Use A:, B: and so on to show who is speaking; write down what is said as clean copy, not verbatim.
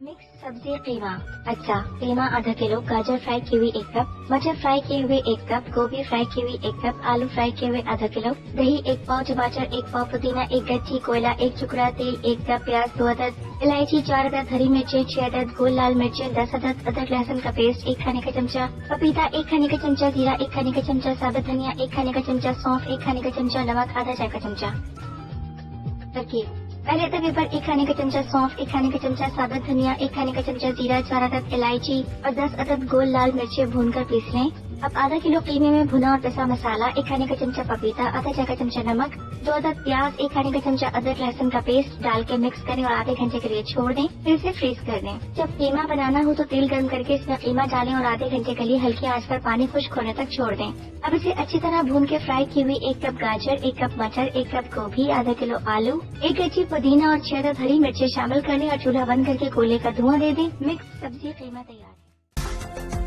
A: Mix सब्जी कीमा। अच्छा, कीमा आधा किलो, गाजर फ्राई की हुई 1 कप, मटर फ्राई किए हुए 1 कप, गोभी फ्राई की हुई 1 कप, आलू फ्राई किए हुए आधा किलो, दही 1 पाव, टमाटर 1 पाव, पुदीना 1 गच्छी, कोयला 1 टुकड़ा, तेल 1 कप, प्याज 2 अदद, इलायची 4 अदद, हरी मिर्चें 6 अदद, गोल लाल मिर्चें 10 अदद, अदरक लहसुन का पेस्ट 1 खाने का चमचा, पपीता 1 खाने का चमचा, जीरा 1 खाने का चमचा, साबुत धनिया 1 खाने का चमचा, सौंफ 1 खाने का चमचा, नमक आधा चाय का चमचा। तरकीब। पहले तवे पर 1 खाने का चमचा सौंफ, 1 खाने का चमचा साबुत धनिया, 1 खाने का चमचा जीरा, 4 अदद इलायची और 10 अदद गोल लाल मिर्चें भूनकर पीस लें। अब आधा किलो कीमे में भुना और पिसा मसाला, 1 खाने का चमचा पपीता, आधा चाय का चमचा नमक, 2 अदद प्याज, 1 खाने का चमचा अदरक लहसुन का पेस्ट डाल के मिक्स करें और आधे घंटे के लिए छोड़ दें, फिर इसे फ्रीज कर दें। जब कीमा बनाना हो तो तेल गर्म करके इसमें कीमा डालें और आधे घंटे के लिए हल्की आंच पर पानी खुश्क होने तक छोड़ दें। अब इसे अच्छी तरह भून के फ्राई की हुई 1 कप गाजर, 1 कप मटर, 1 कप गोभी, आधा किलो आलू, 1 गच्छी पुदीना और 6 अदद हरी मिर्चें शामिल कर लें और चूल्हा बंद करके कोयले का धुआं दे दें। मिक्स सब्जी कीमा तैयार है।